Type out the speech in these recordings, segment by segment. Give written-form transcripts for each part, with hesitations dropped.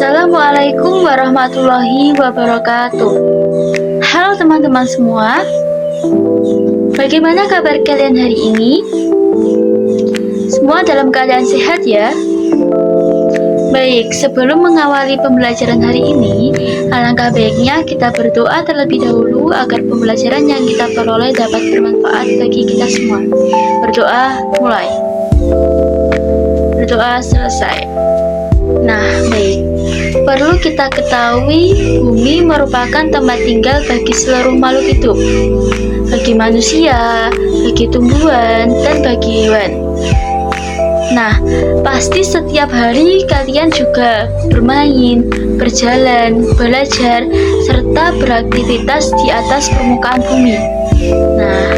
Assalamualaikum warahmatullahi wabarakatuh. Halo teman-teman semua, bagaimana kabar kalian hari ini? Semua dalam keadaan sehat ya? Baik, sebelum mengawali pembelajaran hari ini, alangkah baiknya kita berdoa terlebih dahulu agar pembelajaran yang kita peroleh dapat bermanfaat bagi kita semua. Berdoa mulai. Berdoa selesai. Nah, baik. Perlu kita ketahui, bumi merupakan tempat tinggal bagi seluruh makhluk hidup, bagi manusia, bagi tumbuhan, dan bagi hewan. Nah, pasti setiap hari kalian juga bermain, berjalan, belajar, serta beraktivitas di atas permukaan bumi. Nah,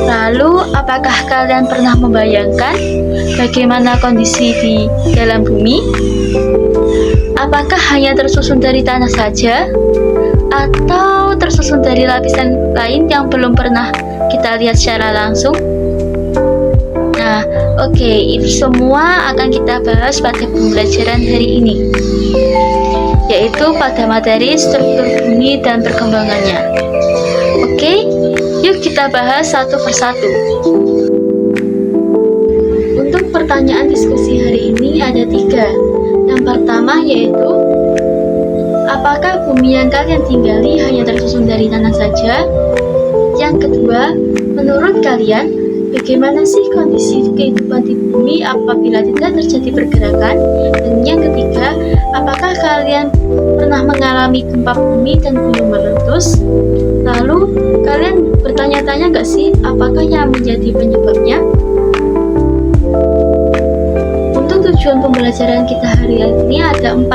lalu apakah kalian pernah membayangkan bagaimana kondisi di dalam bumi? Apakah hanya tersusun dari tanah saja? Atau tersusun dari lapisan lain yang belum pernah kita lihat secara langsung? Nah, oke, itu semua akan kita bahas pada pembelajaran hari ini, yaitu pada materi struktur bumi dan perkembangannya. Oke, yuk kita bahas satu persatu. Untuk pertanyaan diskusi hari ini ada 3. Yang pertama yaitu, apakah bumi yang kalian tinggali hanya tersusun dari tanah saja? Yang kedua, menurut kalian, bagaimana sih kondisi kehidupan di bumi apabila tidak terjadi pergerakan? Dan yang ketiga, apakah kalian pernah mengalami gempa bumi dan gunung meletus? Lalu, kalian bertanya-tanya nggak sih, apakah yang menjadi penyebabnya? Tujuan pembelajaran kita hari ini ada 4,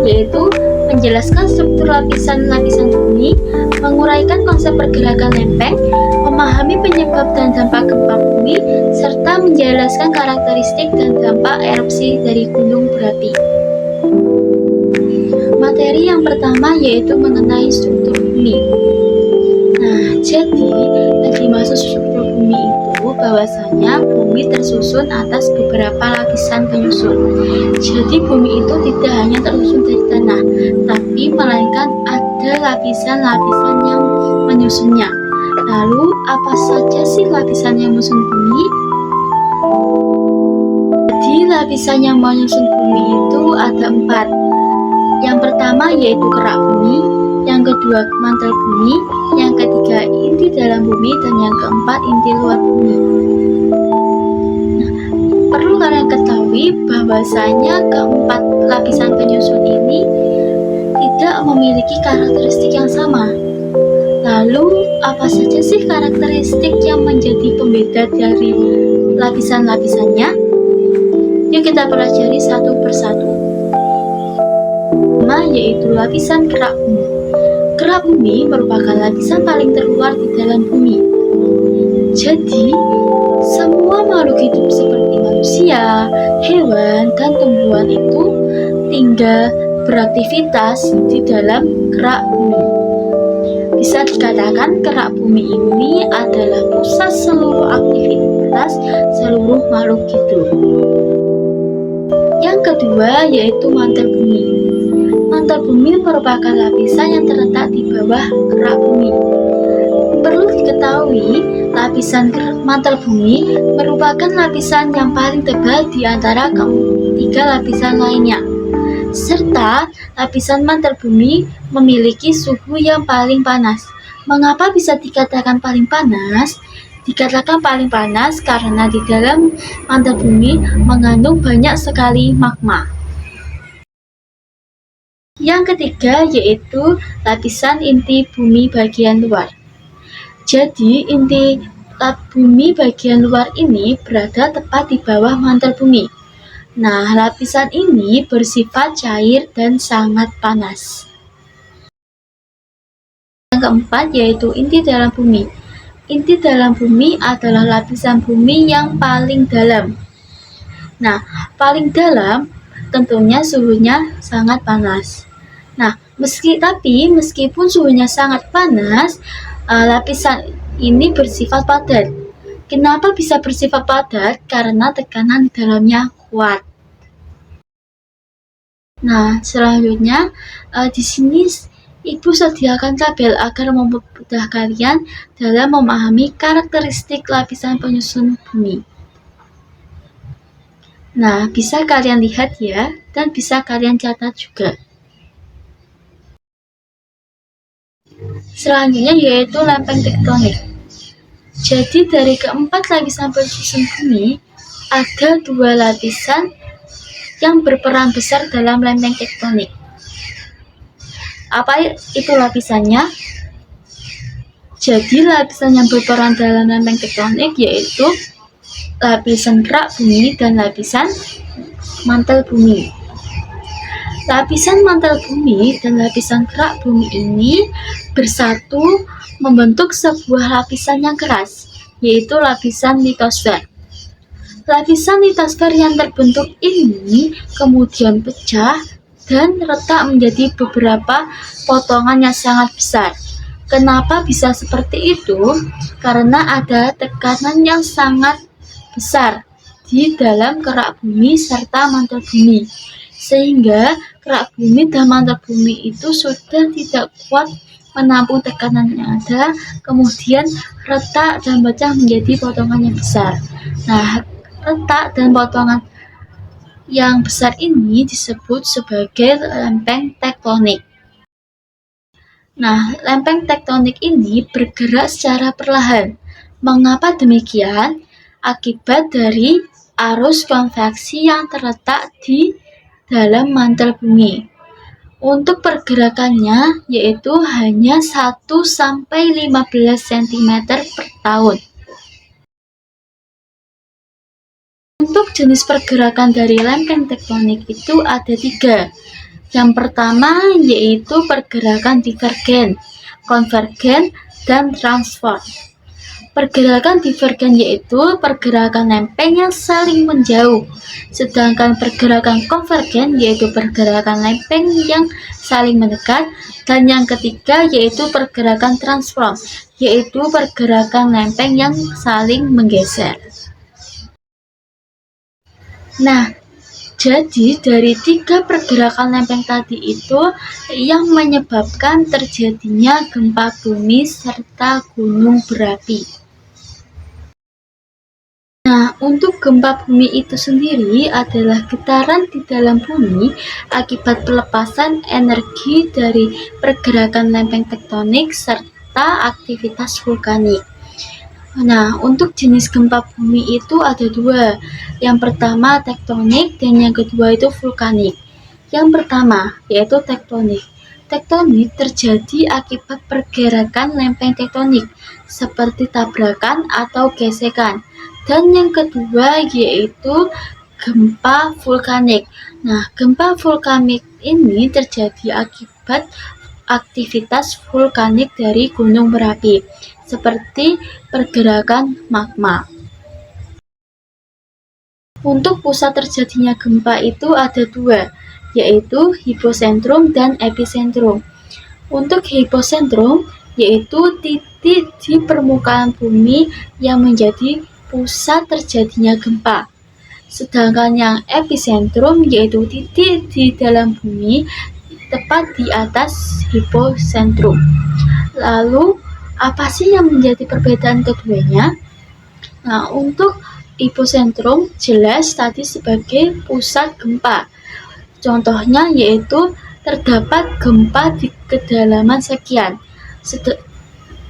yaitu menjelaskan struktur lapisan-lapisan bumi, menguraikan konsep pergerakan lempeng, memahami penyebab dan dampak gempa bumi, serta menjelaskan karakteristik dan dampak erupsi dari gunung berapi. Materi yang pertama yaitu mengenai struktur bumi. Nah, jadi yang dimaksud struktur bumi itu bahwasanya bumi tersusun atas beberapa lapisan penyusun. Jadi bumi itu tidak hanya tersusun dari tanah, tapi melainkan ada lapisan-lapisan yang menyusunnya. Lalu apa saja sih lapisan yang menyusun bumi? Jadi lapisan yang menyusun bumi itu ada 4. Yang pertama yaitu kerak bumi, yang kedua mantel bumi, yang ketiga inti dalam bumi, dan yang keempat inti luar bumi. Nah, perlu kalian ketahui bahwasanya keempat lapisan penyusun ini tidak memiliki karakteristik yang sama. Lalu apa saja sih karakteristik yang menjadi pembeda dari lapisan-lapisannya? Yuk kita pelajari satu persatu. Pertama yaitu lapisan kerak bumi. Kerak bumi merupakan lapisan paling terluar di dalam bumi. Jadi, semua makhluk hidup seperti manusia, hewan, dan tumbuhan itu tinggal beraktivitas di dalam kerak bumi. Bisa dikatakan kerak bumi ini adalah pusat seluruh aktivitas seluruh makhluk hidup. Yang kedua yaitu mantel bumi. Mantel bumi merupakan lapisan yang terletak di bawah kerak bumi. Perlu diketahui, lapisan mantel bumi merupakan lapisan yang paling tebal di antara ketiga lapisan lainnya. Serta lapisan mantel bumi memiliki suhu yang paling panas. Mengapa bisa dikatakan paling panas? Dikatakan paling panas karena di dalam mantel bumi mengandung banyak sekali magma. Yang ketiga yaitu lapisan inti bumi bagian luar. Jadi inti bumi bagian luar ini berada tepat di bawah mantel bumi. Nah, lapisan ini bersifat cair dan sangat panas. Yang keempat yaitu inti dalam bumi. Inti dalam bumi adalah lapisan bumi yang paling dalam. Nah, paling dalam tentunya suhunya sangat panas. Nah, meskipun suhunya sangat panas, lapisan ini bersifat padat. Kenapa bisa bersifat padat? Karena tekanan di dalamnya kuat. Nah, selanjutnya di sini Ibu sediakan tabel agar mempermudah kalian dalam memahami karakteristik lapisan penyusun bumi. Nah, bisa kalian lihat ya, dan bisa kalian catat juga. Selanjutnya yaitu lempeng tektonik. Jadi dari keempat lapisan penyusun bumi, ada 2 lapisan yang berperan besar dalam lempeng tektonik. Apa itu lapisannya? Jadi lapisan yang berperan dalam lempeng tektonik yaitu lapisan kerak bumi dan lapisan mantel bumi. Lapisan mantel bumi dan lapisan kerak bumi ini bersatu membentuk sebuah lapisan yang keras, yaitu lapisan litosfer. Lapisan litosfer yang terbentuk ini kemudian pecah dan retak menjadi beberapa potongan yang sangat besar. Kenapa bisa seperti itu? Karena ada tekanan yang sangat besar di dalam kerak bumi serta mantel bumi, sehingga kerak bumi dan mantel bumi itu sudah tidak kuat menampung tekanan yang ada, kemudian retak dan pecah menjadi potongan yang besar. Nah, retak dan potongan yang besar ini disebut sebagai lempeng tektonik. Nah, lempeng tektonik ini bergerak secara perlahan. Mengapa demikian? Akibat dari arus konveksi yang terletak di dalam mantel bumi. Untuk pergerakannya yaitu hanya 1-15 cm per tahun. Untuk jenis pergerakan dari lempeng tektonik itu ada 3. Yang pertama yaitu pergerakan divergen, konvergen, dan transform. Pergerakan divergen yaitu pergerakan lempeng yang saling menjauh, sedangkan pergerakan konvergen yaitu pergerakan lempeng yang saling mendekat, dan yang ketiga yaitu pergerakan transform, yaitu pergerakan lempeng yang saling menggeser. Nah, jadi dari 3 pergerakan lempeng tadi itu yang menyebabkan terjadinya gempa bumi serta gunung berapi. Nah, untuk gempa bumi itu sendiri adalah getaran di dalam bumi akibat pelepasan energi dari pergerakan lempeng tektonik serta aktivitas vulkanik. Nah, untuk jenis gempa bumi itu ada 2. Yang pertama tektonik dan yang kedua itu vulkanik. Yang pertama yaitu tektonik. Tektonik terjadi akibat pergerakan lempeng tektonik seperti tabrakan atau gesekan. Dan yang kedua yaitu gempa vulkanik. Nah, gempa vulkanik ini terjadi akibat aktivitas vulkanik dari gunung berapi, seperti pergerakan magma. Untuk pusat terjadinya gempa itu ada 2, yaitu hipocentrum dan epicentrum. Untuk hipocentrum yaitu titik di permukaan bumi yang menjadi pusat terjadinya gempa. Sedangkan yang epicentrum yaitu titik di dalam bumi tepat di atas hipocentrum. Lalu, apa sih yang menjadi perbedaan keduanya? Nah, untuk hipocentrum jelas tadi sebagai pusat gempa. Contohnya yaitu terdapat gempa di kedalaman sekian.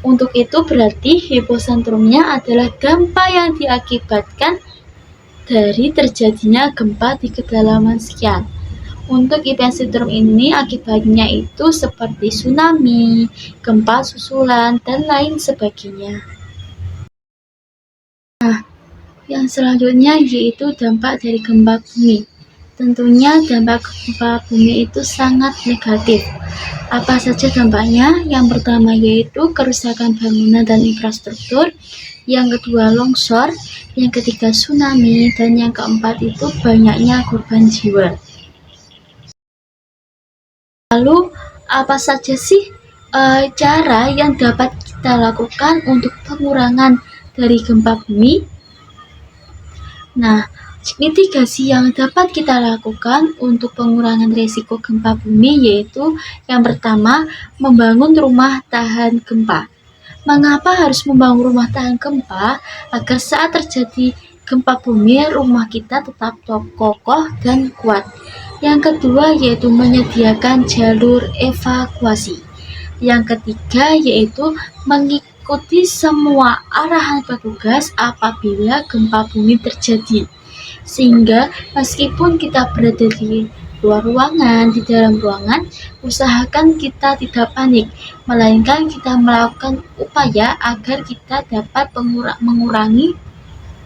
Untuk itu berarti hipocentrumnya adalah gempa yang diakibatkan dari terjadinya gempa di kedalaman sekian. Untuk epicentrum ini akibatnya itu seperti tsunami, gempa susulan, dan lain sebagainya. Nah, yang selanjutnya yaitu dampak dari gempa bumi. Tentunya dampak gempa bumi itu sangat negatif. Apa saja dampaknya? Yang pertama yaitu kerusakan bangunan dan infrastruktur, yang kedua longsor, yang ketiga tsunami, dan yang keempat itu banyaknya korban jiwa. Lalu apa saja sih cara yang dapat kita lakukan untuk pengurangan dari gempa bumi? Nah, Mitigasi yang dapat kita lakukan untuk pengurangan risiko gempa bumi yaitu yang pertama, membangun rumah tahan gempa. Mengapa harus membangun rumah tahan gempa? Agar saat terjadi gempa bumi, rumah kita tetap kokoh dan kuat. Yang kedua yaitu menyediakan jalur evakuasi. Yang ketiga yaitu mengikuti semua arahan petugas apabila gempa bumi terjadi. Sehingga meskipun kita berada di luar ruangan, di dalam ruangan, usahakan kita tidak panik, melainkan kita melakukan upaya agar kita dapat mengurangi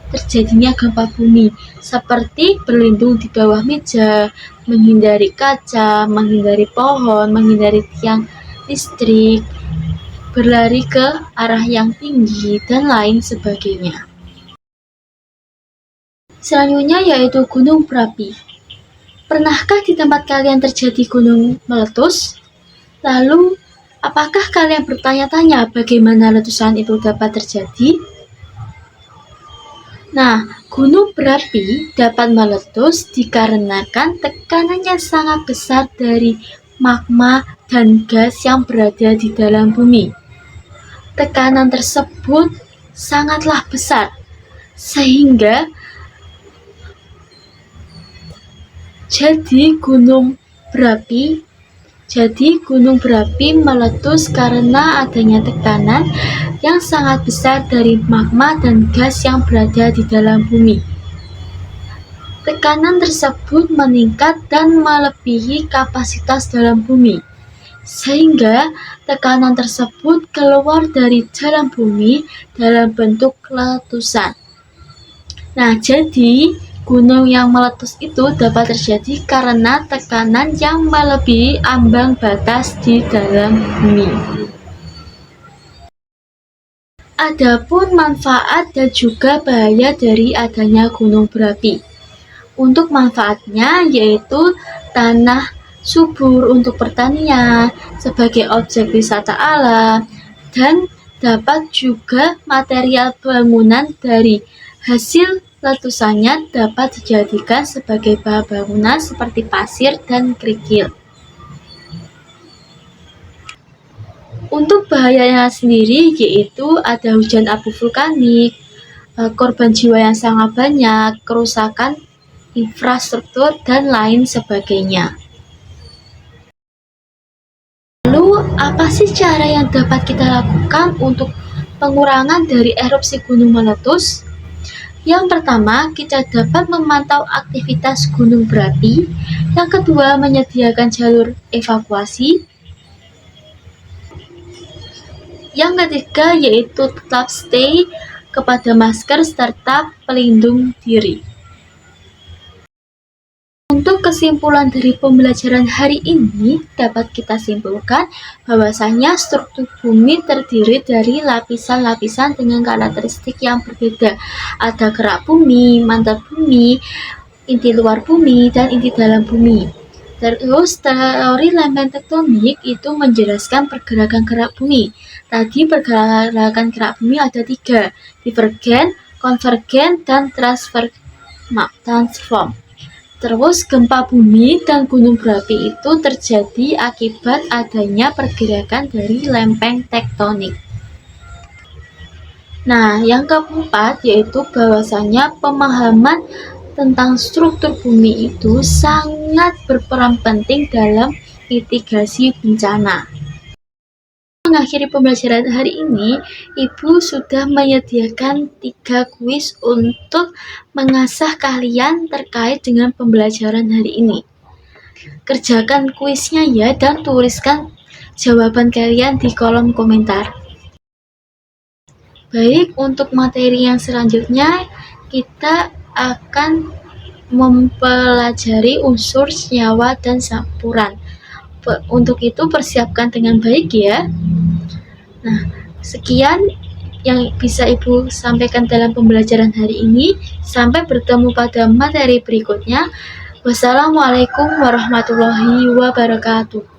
terjadinya gempa bumi, seperti berlindung di bawah meja, menghindari kaca, menghindari pohon, menghindari tiang listrik, berlari ke arah yang tinggi, dan lain sebagainya. Selanjutnya yaitu gunung berapi. Pernahkah di tempat kalian terjadi gunung meletus? Lalu, apakah kalian bertanya-tanya bagaimana letusan itu dapat terjadi? Nah, gunung berapi dapat meletus dikarenakan tekanannya sangat besar dari magma dan gas yang berada di dalam bumi. Tekanan tersebut sangatlah besar, sehingga Jadi gunung berapi meletus karena adanya tekanan yang sangat besar dari magma dan gas yang berada di dalam bumi. Tekanan tersebut meningkat dan melebihi kapasitas dalam bumi, sehingga tekanan tersebut keluar dari dalam bumi dalam bentuk letusan. Nah, jadi gunung yang meletus itu dapat terjadi karena tekanan yang melebihi ambang batas di dalam bumi. Adapun manfaat dan juga bahaya dari adanya gunung berapi. Untuk manfaatnya yaitu tanah subur untuk pertanian, sebagai objek wisata alam, dan dapat juga material bangunan dari hasil letusannya dapat dijadikan sebagai bahan bangunan seperti pasir dan kerikil. Untuk bahayanya sendiri yaitu ada hujan abu vulkanik, korban jiwa yang sangat banyak, kerusakan infrastruktur, dan lain sebagainya. Lalu, apa sih cara yang dapat kita lakukan untuk pengurangan dari erupsi gunung meletus? Yang pertama, kita dapat memantau aktivitas gunung berapi. Yang kedua, menyediakan jalur evakuasi. Yang ketiga, yaitu tetap stay kepada masker serta pelindung diri. Untuk kesimpulan dari pembelajaran hari ini, dapat kita simpulkan bahwasanya struktur bumi terdiri dari lapisan-lapisan dengan karakteristik yang berbeda. Ada kerak bumi, mantel bumi, inti luar bumi, dan inti dalam bumi. Terus teori lempeng tektonik itu menjelaskan pergerakan kerak bumi. Tadi pergerakan kerak bumi ada 3, divergen, konvergen, dan transform. Terus gempa bumi dan gunung berapi itu terjadi akibat adanya pergerakan dari lempeng tektonik. Nah, yang keempat yaitu bahwasanya pemahaman tentang struktur bumi itu sangat berperan penting dalam mitigasi bencana. Mengakhiri pembelajaran hari ini, Ibu sudah menyediakan 3 kuis untuk mengasah kalian terkait dengan pembelajaran hari ini. Kerjakan kuisnya ya, dan tuliskan jawaban kalian di kolom komentar. Baik, untuk materi yang selanjutnya kita akan mempelajari unsur senyawa dan campuran. Untuk itu persiapkan dengan baik ya. Nah, sekian yang bisa Ibu sampaikan dalam pembelajaran hari ini. Sampai bertemu pada materi berikutnya. Wassalamualaikum warahmatullahi wabarakatuh.